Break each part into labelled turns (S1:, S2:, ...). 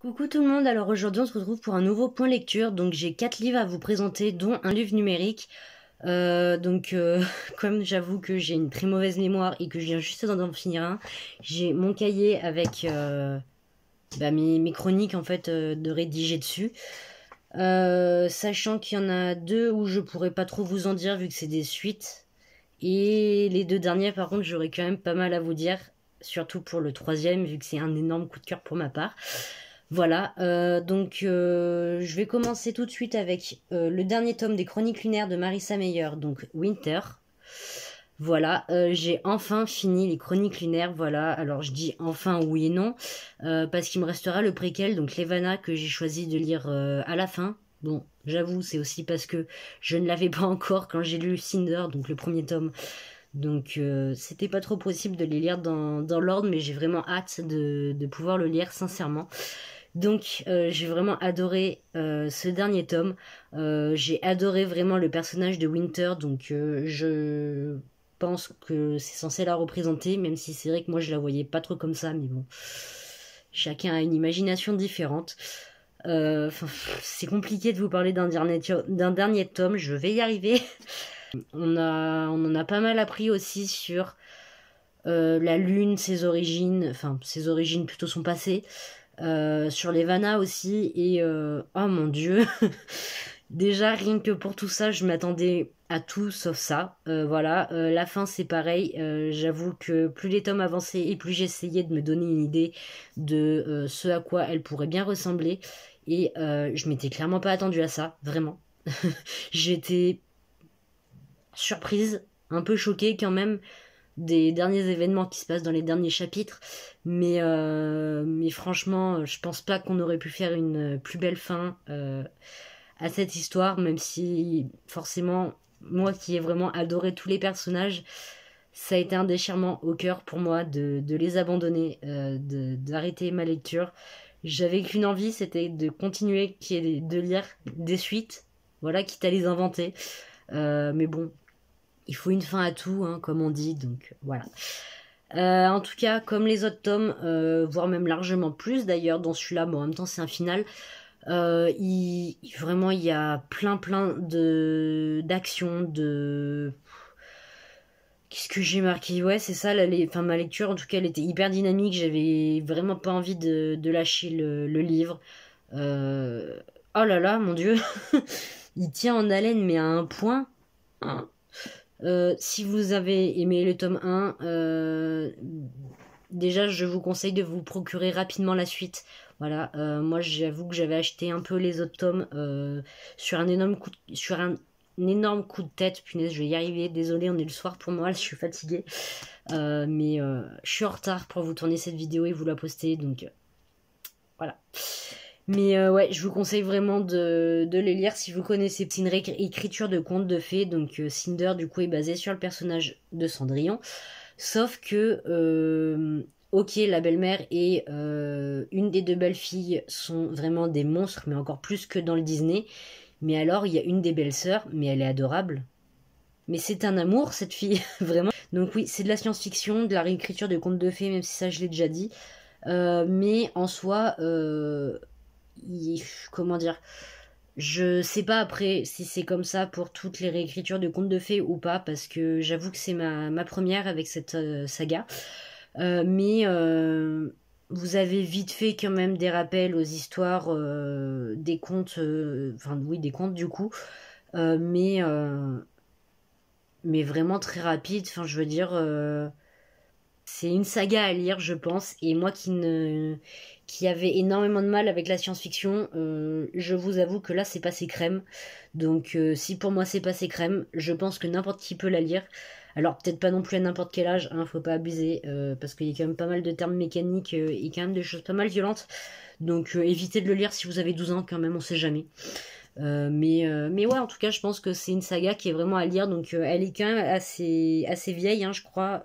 S1: Coucou tout le monde, alors aujourd'hui on se retrouve pour un nouveau point lecture, donc j'ai 4 livres à vous présenter dont un livre numérique. Comme j'avoue que j'ai une très mauvaise mémoire et que je viens juste d'en finir un, j'ai mon cahier avec mes chroniques en fait de rédiger dessus. Sachant qu'il y en a deux où je pourrais pas trop vous en dire vu que c'est des suites. Et les deux derniers par contre j'aurais quand même pas mal à vous dire, surtout pour le troisième vu que c'est un énorme coup de cœur pour ma part. Voilà, je vais commencer tout de suite avec le dernier tome des Chroniques lunaires de Marissa Meyer, donc Winter. Voilà, j'ai enfin fini les Chroniques lunaires, voilà. Alors je dis enfin oui et non, parce qu'il me restera le préquel, donc Levana, que j'ai choisi de lire à la fin. Bon, j'avoue, c'est aussi parce que je ne l'avais pas encore quand j'ai lu Cinder, donc le premier tome. Donc c'était pas trop possible de les lire dans l'ordre, mais j'ai vraiment hâte de pouvoir le lire sincèrement. Donc j'ai vraiment adoré ce dernier tome. J'ai adoré vraiment le personnage de Winter, donc je pense que c'est censé la représenter, même si c'est vrai que moi je la voyais pas trop comme ça, mais bon, chacun a une imagination différente. C'est compliqué de vous parler d'un dernier tome, je vais y arriver. On en a pas mal appris aussi sur la lune, ses origines, plutôt son passé. Sur les Vanna aussi, et oh mon dieu, déjà rien que pour tout ça je m'attendais à tout sauf ça. La fin c'est pareil. J'avoue que plus les tomes avançaient et plus j'essayais de me donner une idée de ce à quoi elle pourrait bien ressembler, et je m'étais clairement pas attendue à ça, vraiment. J'étais surprise, un peu choquée quand même des derniers événements qui se passent dans les derniers chapitres, mais franchement je pense pas qu'on aurait pu faire une plus belle fin à cette histoire, même si forcément moi qui ai vraiment adoré tous les personnages, ça a été un déchirement au cœur pour moi de les abandonner, d'arrêter ma lecture. J'avais qu'une envie, c'était de continuer, de lire des suites, voilà, quitte à les inventer, mais bon, il faut une fin à tout, hein, comme on dit, donc voilà. En tout cas, comme les autres tomes, voire même largement plus d'ailleurs dans celui-là, bon en même temps c'est un final, vraiment il y a plein d'actions, Qu'est-ce que j'ai marqué? Ouais, c'est ça, ma lecture en tout cas elle était hyper dynamique, j'avais vraiment pas envie de lâcher le livre. Oh là là, mon dieu, il tient en haleine mais à un point. Si vous avez aimé le tome 1, déjà je vous conseille de vous procurer rapidement la suite. Voilà, moi j'avoue que j'avais acheté un peu les autres tomes sur un énorme coup de tête. Punaise, je vais y arriver. Désolée, on est le soir pour moi, là, je suis fatiguée. Mais je suis en retard pour vous tourner cette vidéo et vous la poster, donc voilà. Mais ouais, je vous conseille vraiment de les lire si vous connaissez. C'est une réécriture de contes de fées, donc Cinder du coup est basé sur le personnage de Cendrillon. Sauf que, ok, la belle-mère et une des deux belles-filles sont vraiment des monstres, mais encore plus que dans le Disney. Mais alors, il y a une des belles-sœurs, mais elle est adorable. Mais c'est un amour, cette fille, vraiment. Donc oui, c'est de la science-fiction, de la réécriture de contes de fées, même si ça je l'ai déjà dit. Mais en soi, comment dire, je sais pas après si c'est comme ça pour toutes les réécritures de contes de fées ou pas, parce que j'avoue que c'est ma première avec cette saga. Mais vous avez vite fait quand même des rappels aux histoires des contes, des contes du coup, euh, mais, euh, mais vraiment très rapide. Enfin, je veux dire, c'est une saga à lire, je pense. Et moi qui avait énormément de mal avec la science-fiction, je vous avoue que là, c'est passé crème. Donc, si pour moi, c'est passé crème, je pense que n'importe qui peut la lire. Alors, peut-être pas non plus à n'importe quel âge, hein, faut pas abuser, parce qu'il y a quand même pas mal de termes mécaniques et quand même des choses pas mal violentes. Donc, évitez de le lire si vous avez 12 ans, quand même, on sait jamais. Mais ouais, en tout cas, je pense que c'est une saga qui est vraiment à lire. Donc, elle est quand même assez vieille, hein, je crois.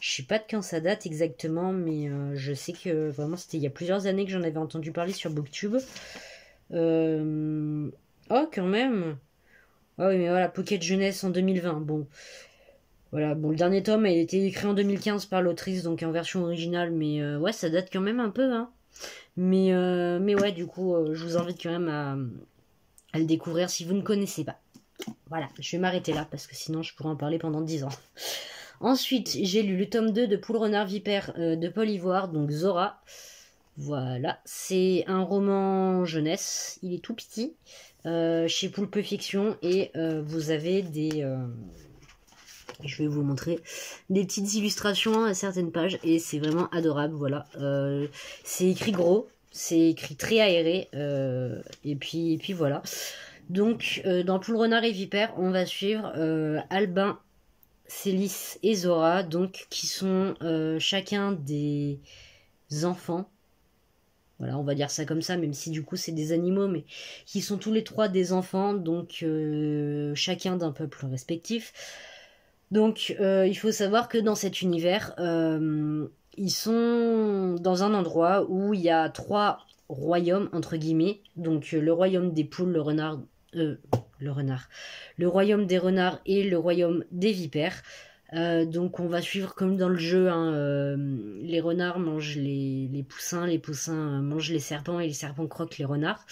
S1: Je sais pas de quand ça date exactement, mais je sais que vraiment, c'était il y a plusieurs années que j'en avais entendu parler sur Booktube. Oh, quand même! Ah oui, mais voilà, Pocket Jeunesse en 2020. Bon, voilà, bon, le dernier tome a été écrit en 2015 par l'autrice, donc en version originale, mais ouais, ça date quand même un peu, hein. Mais ouais, du coup, je vous invite quand même à le découvrir si vous ne connaissez pas. Voilà, je vais m'arrêter là parce que sinon je pourrais en parler pendant 10 ans. Ensuite, j'ai lu le tome 2 de Poule Renard Vipère de Paul Ivoire, donc Zora. Voilà, c'est un roman jeunesse, il est tout petit, chez Poulpe Fiction, et vous avez je vais vous montrer des petites illustrations à certaines pages, et c'est vraiment adorable, voilà. C'est écrit gros, c'est écrit très aéré, et puis voilà. Donc, dans Poule Renard et Vipère, on va suivre Albin, Célis et Zora, donc qui sont chacun des enfants. Voilà, on va dire ça comme ça, même si du coup c'est des animaux, mais qui sont tous les trois des enfants, donc chacun d'un peuple respectif. Donc il faut savoir que dans cet univers, ils sont dans un endroit où il y a 3 royaumes, entre guillemets. Donc le royaume des poules, le renard, le royaume des renards et le royaume des vipères. Donc on va suivre comme dans le jeu, hein, les renards mangent les poussins mangent les serpents et les serpents croquent les renards.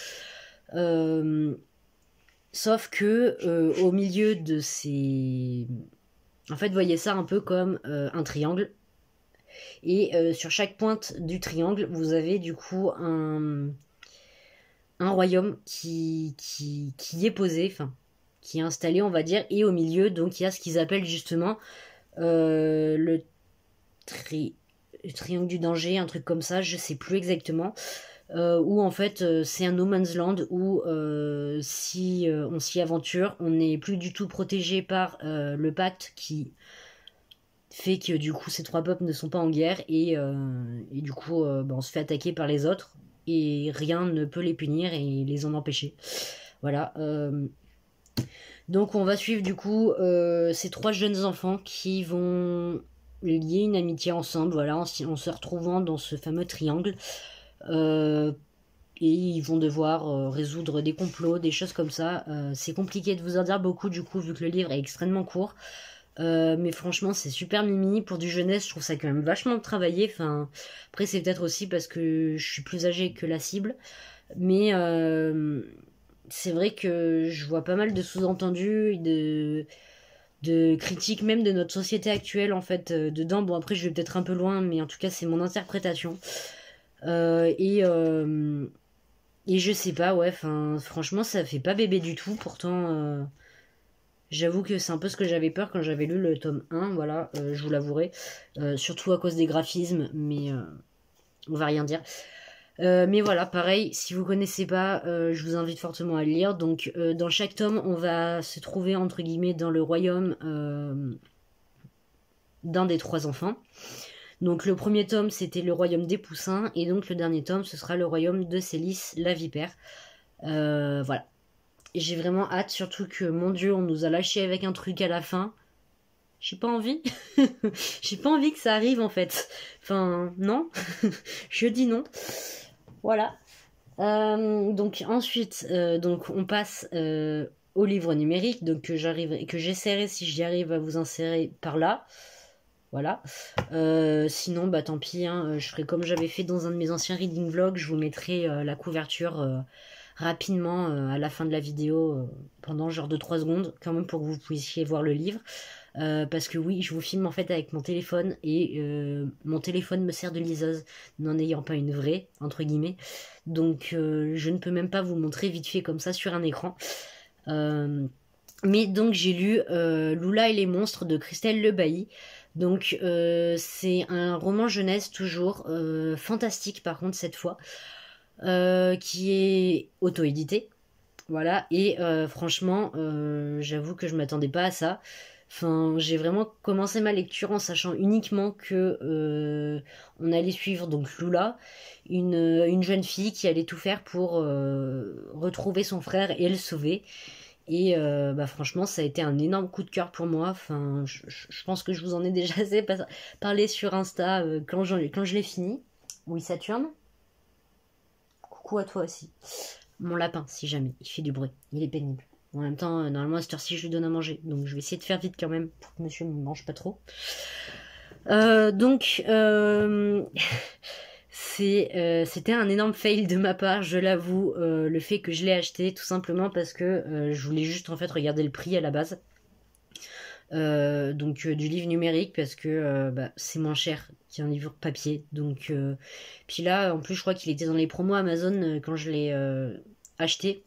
S1: Sauf que au milieu de ces... En fait, voyez ça un peu comme un triangle. Et sur chaque pointe du triangle, vous avez du coup un royaume qui est posé, enfin, qui est installé, on va dire. Et au milieu, donc, il y a ce qu'ils appellent justement le triangle du danger, un truc comme ça, je sais plus exactement. Où en fait c'est un no man's land où si on s'y aventure, on n'est plus du tout protégé par le pacte qui fait que du coup ces 3 peuples ne sont pas en guerre et du coup on se fait attaquer par les autres et rien ne peut les punir et les en empêcher. Voilà. Donc on va suivre du coup ces 3 jeunes enfants qui vont lier une amitié ensemble, voilà, en se retrouvant dans ce fameux triangle. Et ils vont devoir résoudre des complots, des choses comme ça. C'est compliqué de vous en dire beaucoup du coup vu que le livre est extrêmement court. Mais franchement c'est super mimi. Pour du jeunesse je trouve ça quand même vachement travaillé. Enfin, après c'est peut-être aussi parce que je suis plus âgée que la cible. Mais c'est vrai que je vois pas mal de sous-entendus et de critiques même de notre société actuelle en fait dedans. Bon après je vais peut-être un peu loin mais en tout cas c'est mon interprétation. Et je sais pas, ouais, franchement, ça fait pas bébé du tout. Pourtant, j'avoue que c'est un peu ce que j'avais peur quand j'avais lu le tome 1, voilà, je vous l'avouerai. Surtout à cause des graphismes, mais on va rien dire. Mais voilà, pareil, si vous connaissez pas, je vous invite fortement à le lire. Donc, dans chaque tome, on va se trouver, entre guillemets, dans le royaume d'un des 3 enfants. Donc le premier tome c'était le royaume des poussins et donc le dernier tome ce sera le royaume de Célis la vipère. Voilà. Et j'ai vraiment hâte, surtout que mon dieu on nous a lâché avec un truc à la fin. J'ai pas envie. J'ai pas envie que ça arrive en fait. Enfin non. Je dis non. Voilà. Donc ensuite donc on passe au livre numérique donc que j'essaierai si j'y arrive à vous insérer par là. Voilà. Sinon, bah tant pis, hein, je ferai comme j'avais fait dans un de mes anciens reading vlogs, je vous mettrai la couverture rapidement à la fin de la vidéo, pendant genre 2-3 secondes, quand même pour que vous puissiez voir le livre. Parce que oui, je vous filme en fait avec mon téléphone et mon téléphone me sert de liseuse, n'en ayant pas une vraie, entre guillemets. Donc je ne peux même pas vous montrer vite fait comme ça sur un écran. Mais donc j'ai lu Lula et les monstres de Christelle Le Bailly. Donc c'est un roman jeunesse toujours, fantastique par contre cette fois, qui est auto-édité. Voilà, et franchement, j'avoue que je m'attendais pas à ça. Enfin, j'ai vraiment commencé ma lecture en sachant uniquement que on allait suivre donc Lula, une jeune fille qui allait tout faire pour retrouver son frère et le sauver. Et bah franchement, ça a été un énorme coup de cœur pour moi. Enfin, je pense que je vous en ai déjà assez parlé sur Insta quand je l'ai fini. Oui, Saturne. Coucou à toi aussi. Mon lapin, si jamais, il fait du bruit. Il est pénible. En même temps, normalement, à cette heure-ci, je lui donne à manger. Donc, je vais essayer de faire vite quand même pour que monsieur ne mange pas trop. Donc, C'était un énorme fail de ma part, je l'avoue, le fait que je l'ai acheté, tout simplement parce que je voulais juste en fait regarder le prix à la base. Donc du livre numérique parce que c'est moins cher qu'un livre papier. Donc puis là en plus je crois qu'il était dans les promos Amazon quand je l'ai acheté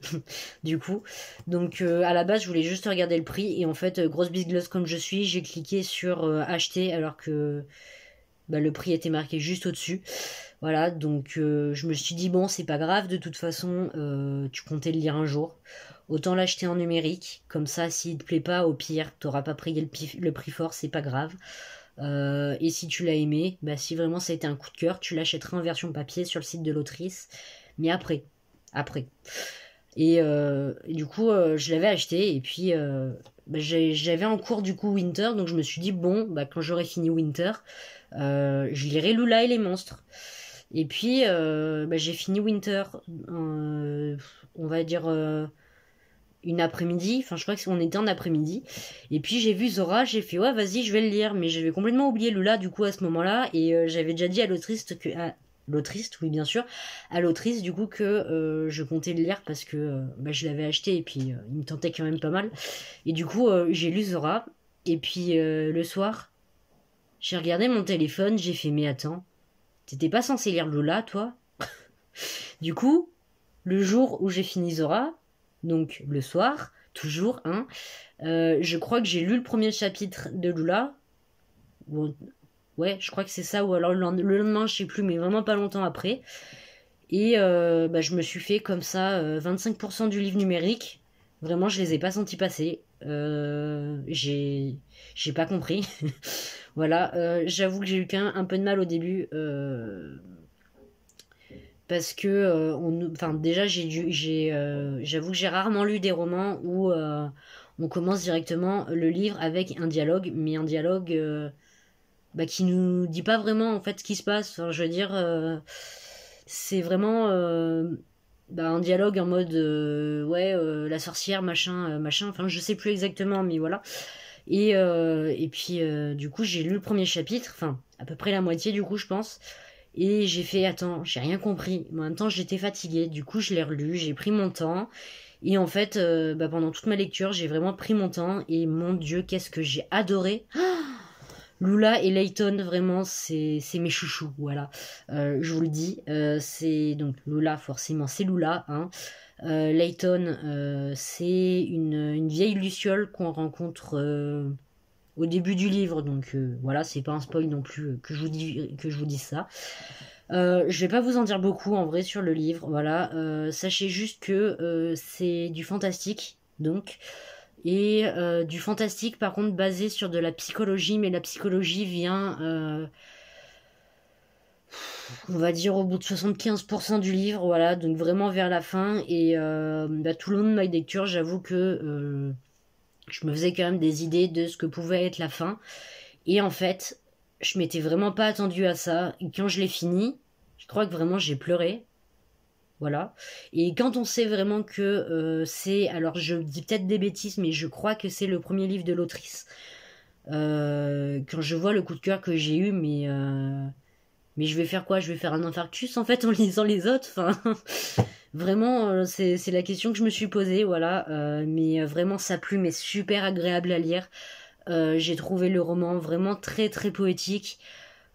S1: du coup. Donc à la base je voulais juste regarder le prix et en fait grosse bisglosse comme je suis, j'ai cliqué sur acheter alors que le prix était marqué juste au-dessus. Voilà, donc je me suis dit bon c'est pas grave, de toute façon tu comptais le lire un jour. Autant l'acheter en numérique, comme ça s'il te plaît pas, au pire, t'auras pas payé le prix fort, c'est pas grave. Et si tu l'as aimé, si vraiment ça a été un coup de cœur, tu l'achèteras en version papier sur le site de l'autrice, mais après. Et du coup, je l'avais acheté et puis j'avais en cours du coup Winter, donc je me suis dit bon, quand j'aurai fini Winter, je lirai Lula et les monstres. Et puis j'ai fini Winter, on va dire une après-midi, enfin je crois qu'on était en après-midi, et puis j'ai vu Zora, j'ai fait ouais vas-y je vais le lire, mais j'avais complètement oublié Lula du coup à ce moment-là, et j'avais déjà dit à l'autrice l'autrice, oui bien sûr, à l'autrice du coup que je comptais le lire parce que je l'avais acheté et puis il me tentait quand même pas mal, et du coup j'ai lu Zora, et puis le soir, j'ai regardé mon téléphone, j'ai fait mais attends, t'étais pas censé lire Lula toi? Du coup, le jour où j'ai fini Zora, donc le soir, toujours, hein, je crois que j'ai lu le premier chapitre de Lula. Ouais, je crois que c'est ça, ou alors le lendemain, je sais plus, mais vraiment pas longtemps après. Et je me suis fait comme ça 25% du livre numérique. Vraiment, je les ai pas sentis passer. J'ai pas compris. Voilà, j'avoue que j'ai eu quand même un peu de mal au début. Parce que déjà j'avoue que j'ai rarement lu des romans où on commence directement le livre avec un dialogue, mais un dialogue qui nous dit pas vraiment en fait ce qui se passe. Enfin, je veux dire, c'est vraiment un dialogue en mode ouais la sorcière machin, enfin je sais plus exactement, mais voilà. Et puis du coup j'ai lu le premier chapitre, enfin à peu près la moitié du coup je pense. Et j'ai fait, attends, j'ai rien compris. Mais en même temps, j'étais fatiguée. Du coup, je l'ai relu, j'ai pris mon temps. Et en fait, pendant toute ma lecture, j'ai vraiment pris mon temps. Et mon Dieu, qu'est-ce que j'ai adoré. Lula et Layton, vraiment, c'est mes chouchous. Voilà, je vous le dis. C'est donc Lula, forcément, c'est Lula. Hein. Layton, c'est une vieille luciole qu'on rencontre au début du livre, donc voilà, c'est pas un spoil non plus que je vous dise ça. Je vais pas vous en dire beaucoup en vrai sur le livre, voilà. Sachez juste que c'est du fantastique, donc. Et du fantastique par contre basé sur de la psychologie, mais la psychologie vient, on va dire, au bout de 75% du livre, voilà, donc vraiment vers la fin. Et tout le long de ma lecture, j'avoue que je me faisais quand même des idées de ce que pouvait être la fin. Et en fait, je m'étais vraiment pas attendu à ça. Et quand je l'ai fini, je crois que vraiment j'ai pleuré. Voilà. Et quand on sait vraiment que c'est... Alors je dis peut-être des bêtises, mais je crois que c'est le premier livre de l'autrice. Quand je vois le coup de cœur que j'ai eu, mais je vais faire quoi? Je vais faire un infarctus en fait en lisant les autres. Enfin, vraiment, c'est la question que je me suis posée, voilà. Mais vraiment, sa plume est super agréable à lire. J'ai trouvé le roman vraiment très très poétique.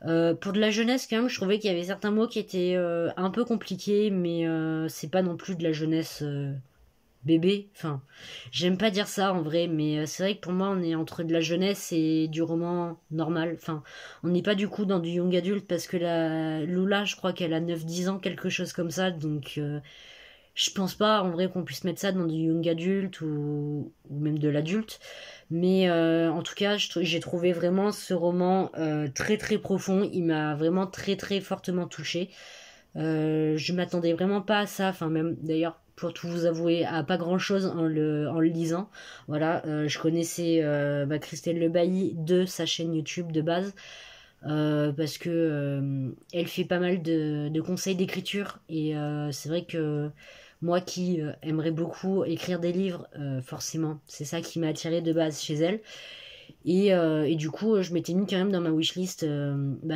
S1: Pour de la jeunesse, quand même, je trouvais qu'il y avait certains mots qui étaient un peu compliqués, mais c'est pas non plus de la jeunesse bébé. Enfin, j'aime pas dire ça en vrai, mais c'est vrai que pour moi, on est entre de la jeunesse et du roman normal. Enfin, on n'est pas du coup dans du young adulte parce que la Lula, je crois qu'elle a 9-10 ans, quelque chose comme ça, donc je pense pas en vrai qu'on puisse mettre ça dans du young adulte ou même de l'adulte. Mais en tout cas, j'ai trouvé vraiment ce roman très très profond. Il m'a vraiment très très fortement touchée. Je m'attendais vraiment pas à ça. Enfin, même d'ailleurs, pour tout vous avouer, à pas grand chose en le lisant. Voilà, je connaissais Christelle Le Bailly de sa chaîne YouTube de base. Parce que elle fait pas mal de conseils d'écriture. Et c'est vrai que moi qui aimerais beaucoup écrire des livres, forcément, c'est ça qui m'a attiré de base chez elle. Et du coup, je m'étais mis quand même dans ma wishlist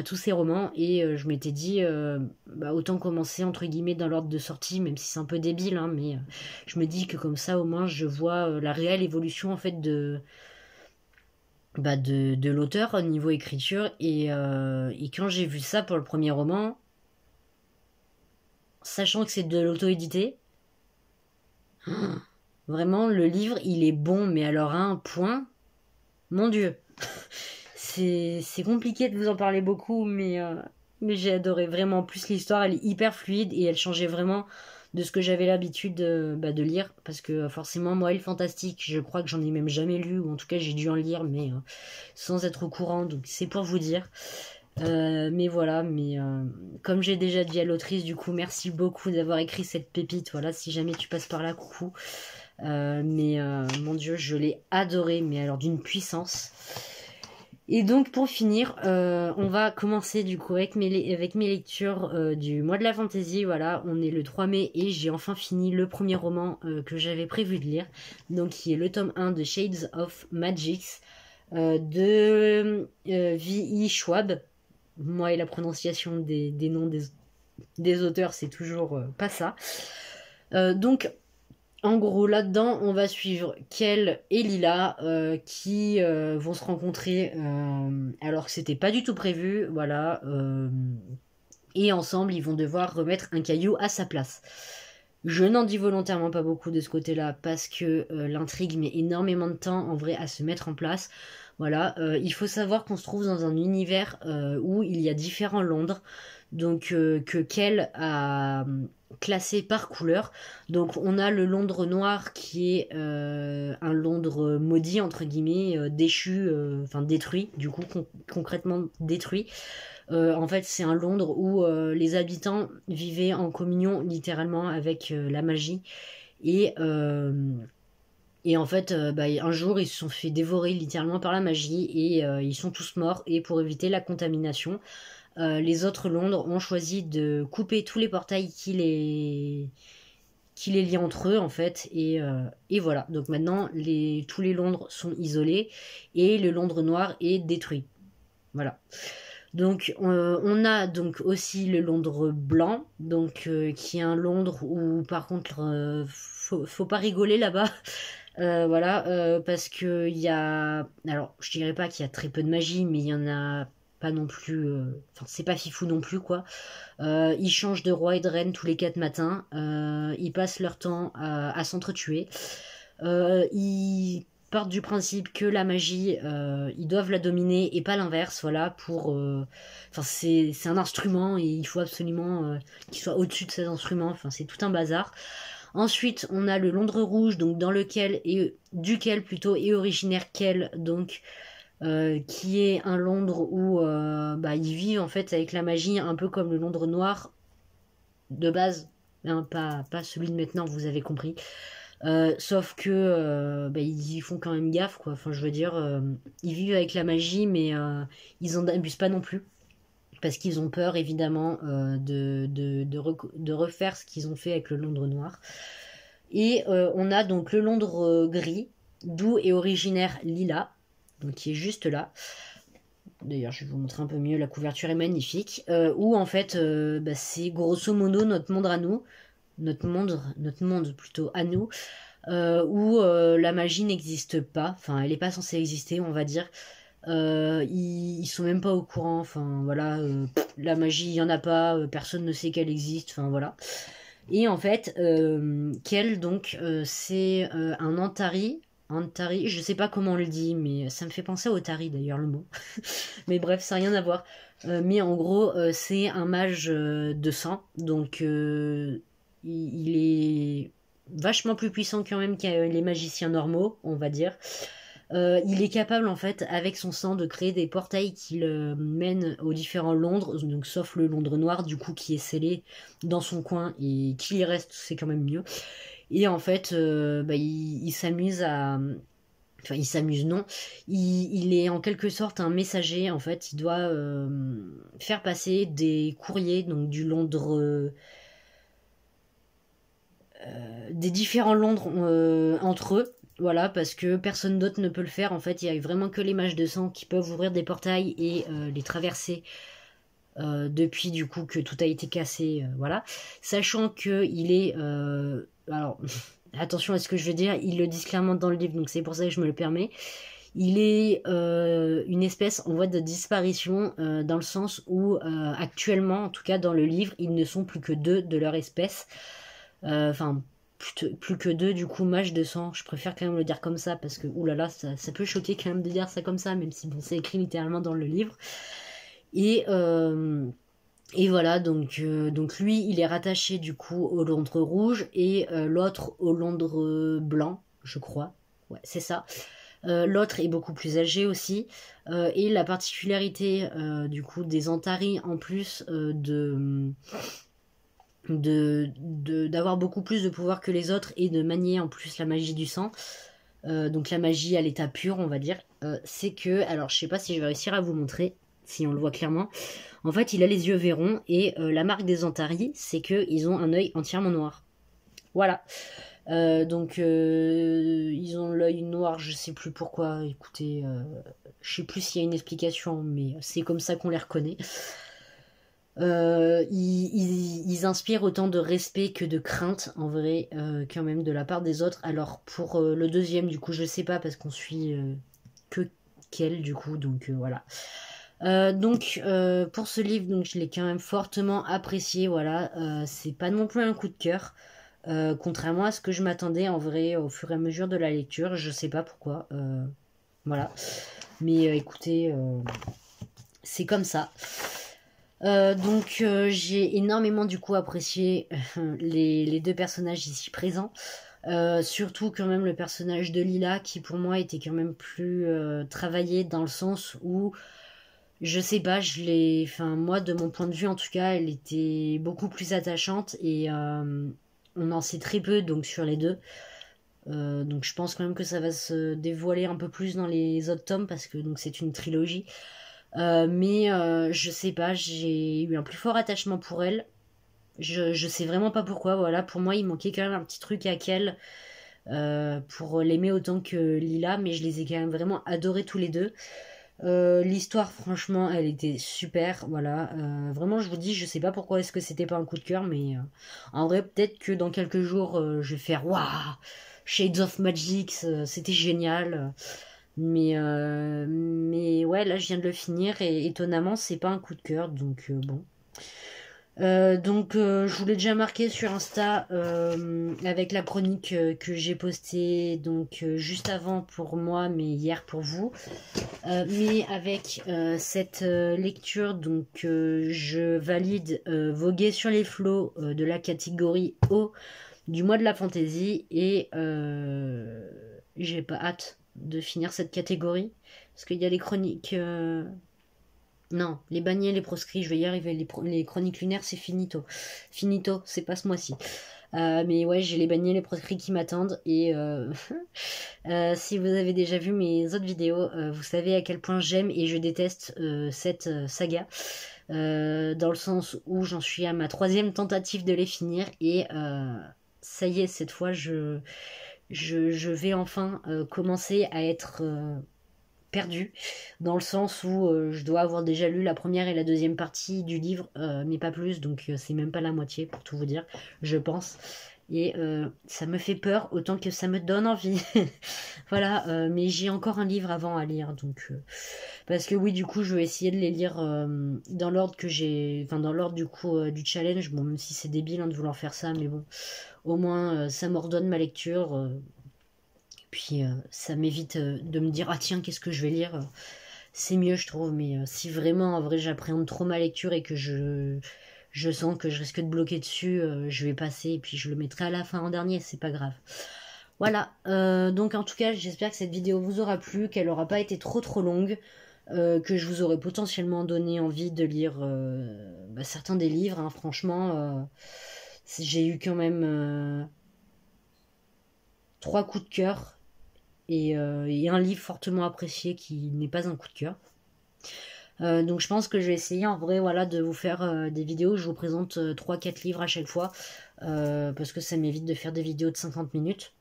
S1: tous ces romans et je m'étais dit autant commencer entre guillemets dans l'ordre de sortie, même si c'est un peu débile, hein, mais je me dis que comme ça au moins je vois la réelle évolution en fait de l'auteur au niveau écriture et quand j'ai vu ça pour le premier roman, sachant que c'est de l'auto-édité, vraiment le livre il est bon mais alors à un point, mon Dieu. C'est compliqué de vous en parler beaucoup, mais j'ai adoré vraiment. En plus, l'histoire, elle est hyper fluide et elle changeait vraiment de ce que j'avais l'habitude de lire. Parce que forcément, moi, le fantastique, je crois que j'en ai même jamais lu, ou en tout cas, j'ai dû en lire, mais sans être au courant. Donc, c'est pour vous dire. Mais voilà, comme j'ai déjà dit à l'autrice, du coup, merci beaucoup d'avoir écrit cette pépite. Voilà, si jamais tu passes par là, coucou. Mon Dieu, je l'ai adoré, mais alors d'une puissance. Et donc pour finir, on va commencer du coup avec mes lectures du mois de la fantasy. Voilà, on est le 3 mai et j'ai enfin fini le premier roman que j'avais prévu de lire, donc qui est le tome 1 de Shades of Magic de V.E. Schwab. Moi et la prononciation des noms des auteurs, c'est toujours pas ça. Donc en gros, là-dedans, on va suivre Kel et Lila qui vont se rencontrer alors que c'était pas du tout prévu, voilà. Et ensemble, ils vont devoir remettre un caillou à sa place. Je n'en dis volontairement pas beaucoup de ce côté-là parce que l'intrigue met énormément de temps en vrai à se mettre en place. Voilà, il faut savoir qu'on se trouve dans un univers où il y a différents Londres, donc que Kel a classé par couleur. Donc on a le Londres noir qui est un Londres maudit entre guillemets, déchu, enfin détruit, du coup concrètement détruit. En fait, c'est un Londres où les habitants vivaient en communion littéralement avec la magie. Et, euh, et en fait, un jour, ils se sont fait dévorer littéralement par la magie et ils sont tous morts. Et pour éviter la contamination, les autres Londres ont choisi de couper tous les portails qui les lient entre eux en fait. Et voilà. Donc maintenant, tous les Londres sont isolés et le Londres noir est détruit. Voilà. Donc on a donc aussi le Londres blanc, donc qui est un Londres où par contre faut pas rigoler là-bas. Voilà, parce que il y a, alors je dirais pas qu'il y a très peu de magie, mais il y en a pas non plus, enfin c'est pas fifou non plus quoi. Ils changent de roi et de reine tous les 4 matins, ils passent leur temps à s'entretuer. Ils partent du principe que la magie, ils doivent la dominer et pas l'inverse, voilà, enfin, c'est un instrument et il faut absolument qu'il soit au-dessus de cet instrument, enfin, c'est tout un bazar. Ensuite, on a le Londres rouge, donc duquel plutôt est originaire Kel, donc qui est un Londres où ils vivent en fait avec la magie, un peu comme le Londres noir de base, hein, pas celui de maintenant, vous avez compris. Sauf que ils y font quand même gaffe, quoi. Enfin, je veux dire, ils vivent avec la magie, mais ils en abusent pas non plus. Parce qu'ils ont peur, évidemment, de refaire ce qu'ils ont fait avec le Londres noir. Et on a donc le Londres gris, d'où est originaire Lila, donc qui est juste là. D'ailleurs, je vais vous montrer un peu mieux, la couverture est magnifique. Où en fait, c'est grosso modo notre monde à nous, notre monde plutôt à nous, où la magie n'existe pas, enfin elle n'est pas censée exister on va dire. Ils sont même pas au courant, enfin voilà, la magie il y en a pas, personne ne sait qu'elle existe, enfin voilà. Et en fait, Kel donc c'est un Antari, je sais pas comment on le dit, mais ça me fait penser au Tari d'ailleurs le mot. Mais bref, ça n'a rien à voir. Mais en gros, c'est un mage de sang, donc il est vachement plus puissant quand même que les magiciens normaux, on va dire. Il est capable en fait avec son sang de créer des portails qui le mènent aux différents Londres, donc sauf le Londres noir du coup qui est scellé dans son coin et qui y reste c'est quand même mieux. Et en fait il s'amuse à, enfin il s'amuse non, il est en quelque sorte un messager en fait, il doit faire passer des courriers donc du Londres des différents Londres entre eux. Voilà, parce que personne d'autre ne peut le faire. En fait, il y a vraiment que les mages de sang qui peuvent ouvrir des portails et les traverser depuis du coup que tout a été cassé. Voilà. Sachant que il est... alors, attention à ce que je veux dire, ils le disent clairement dans le livre, donc c'est pour ça que je me le permets. Il est une espèce en voie de disparition dans le sens où actuellement, en tout cas dans le livre, ils ne sont plus que 2 de leur espèce. Enfin, plus que 2 du coup mages de sang. Je préfère quand même le dire comme ça parce que oulala, ça peut choquer quand même de dire ça comme ça, même si bon, c'est écrit littéralement dans le livre. Et, voilà, donc lui, il est rattaché du coup au Londres rouge et l'autre au Londres blanc, je crois. Ouais, c'est ça. L'autre est beaucoup plus âgé aussi. Et la particularité du coup des Antares en plus d'avoir beaucoup plus de pouvoir que les autres et de manier en plus la magie du sang. Donc la magie à l'état pur, on va dire. C'est que, alors je sais pas si je vais réussir à vous montrer, si on le voit clairement. En fait, il a les yeux verrons et la marque des Antares, c'est qu'ils ont un œil entièrement noir. Voilà. Donc ils ont l'œil noir, je sais plus pourquoi. Écoutez, je sais plus s'il y a une explication, mais c'est comme ça qu'on les reconnaît. Ils inspirent autant de respect que de crainte en vrai, quand même de la part des autres. Alors pour le deuxième, du coup, je sais pas parce qu'on suit que qu'elle du coup, donc voilà. Donc pour ce livre, donc je l'ai quand même fortement apprécié. Voilà, c'est pas non plus un coup de cœur. Contrairement à ce que je m'attendais en vrai au fur et à mesure de la lecture, je sais pas pourquoi. Voilà. Mais écoutez, c'est comme ça. Donc j'ai énormément du coup apprécié les 2 personnages ici présents. Surtout quand même le personnage de Lila qui pour moi était quand même plus travaillé dans le sens où je sais pas, enfin moi de mon point de vue en tout cas, elle était beaucoup plus attachante et on en sait très peu donc sur les 2. Donc je pense quand même que ça va se dévoiler un peu plus dans les autres tomes parce que donc c'est une trilogie. Mais je sais pas, j'ai eu un plus fort attachement pour elle. Je sais vraiment pas pourquoi, voilà. Pour moi, il manquait quand même un petit truc à Kel pour l'aimer autant que Lila, mais je les ai quand même vraiment adorés tous les 2. L'histoire, franchement, elle était super, voilà. Vraiment, je vous dis, je sais pas pourquoi est-ce que c'était pas un coup de cœur, mais en vrai, peut-être que dans quelques jours, je vais faire waouh, Shades of Magic, c'était génial. Mais ouais, là je viens de le finir et étonnamment c'est pas un coup de cœur, donc bon. Je vous l'ai déjà marqué sur Insta avec la chronique que j'ai postée donc juste avant pour moi mais hier pour vous. Mais avec cette lecture donc je valide Voguer sur les flots de la catégorie O du mois de la fantaisie et j'ai pas hâte de finir cette catégorie parce qu'il y a les chroniques non, les banniers, les proscrits, je vais y arriver. Les chroniques lunaires, c'est finito. Finito, c'est pas ce mois-ci. Mais ouais, j'ai les banniers, les proscrits qui m'attendent. Et si vous avez déjà vu mes autres vidéos, vous savez à quel point j'aime et je déteste cette saga. Dans le sens où j'en suis à ma 3e tentative de les finir. Et ça y est, cette fois, je vais enfin commencer à être perdu dans le sens où je dois avoir déjà lu la première et la deuxième partie du livre mais pas plus donc c'est même pas la moitié pour tout vous dire je pense et ça me fait peur autant que ça me donne envie voilà mais j'ai encore un livre avant à lire donc parce que oui du coup je vais essayer de les lire dans l'ordre que j'ai enfin dans l'ordre du coup du challenge bon même si c'est débile hein, de vouloir faire ça mais bon au moins ça m'ordonne ma lecture puis ça m'évite de me dire ah tiens qu'est-ce que je vais lire c'est mieux je trouve mais si vraiment en vrai j'appréhende trop ma lecture et que je sens que je risque de bloquer dessus je vais passer et puis je le mettrai à la fin en dernier c'est pas grave voilà donc en tout cas j'espère que cette vidéo vous aura plu qu'elle aura pas été trop longue que je vous aurai potentiellement donné envie de lire certains des livres hein, franchement j'ai eu quand même 3 coups de cœur et un livre fortement apprécié qui n'est pas un coup de cœur. Donc je pense que je vais essayer en vrai voilà, de vous faire des vidéos où je vous présente 3-4 livres à chaque fois parce que ça m'évite de faire des vidéos de 50 minutes.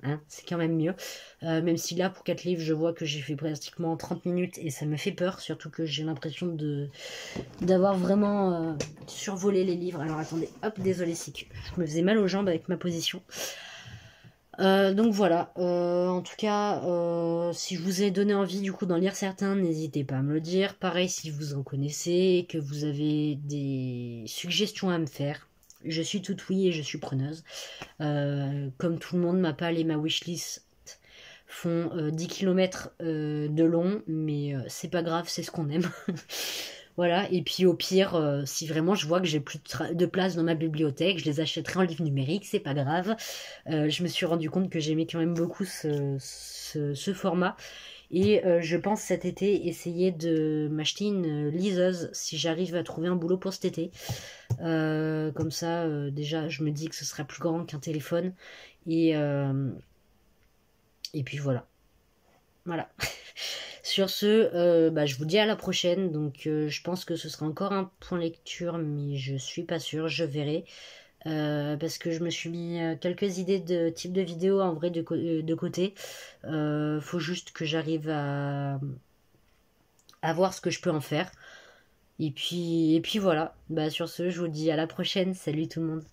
S1: hein, c'est quand même mieux. Même si là, pour 4 livres, je vois que j'ai fait pratiquement 30 minutes et ça me fait peur, surtout que j'ai l'impression d'avoir vraiment survolé les livres. Alors attendez, hop, désolé, c'est que je me faisais mal aux jambes avec ma position. Donc voilà, en tout cas, si je vous ai donné envie du coup d'en lire certains, n'hésitez pas à me le dire. Pareil, si vous en connaissez et que vous avez des suggestions à me faire, je suis toute oui et je suis preneuse. Comme tout le monde, ma palle et ma wishlist font 10 km de long, mais c'est pas grave, c'est ce qu'on aime. Voilà, et puis au pire, si vraiment je vois que j'ai plus de place dans ma bibliothèque, je les achèterai en livre numérique, c'est pas grave. Je me suis rendu compte que j'aimais quand même beaucoup ce format. Et je pense cet été essayer de m'acheter une liseuse si j'arrive à trouver un boulot pour cet été. Comme ça, déjà, je me dis que ce sera plus grand qu'un téléphone. Et, et puis voilà. Voilà. Sur ce, je vous dis à la prochaine. Donc, je pense que ce sera encore un point lecture, mais je suis pas sûre. Je verrai. Parce que je me suis mis quelques idées de type de vidéo en vrai de côté. Faut juste que j'arrive à voir ce que je peux en faire. Et puis voilà. Sur ce, je vous dis à la prochaine. Salut tout le monde.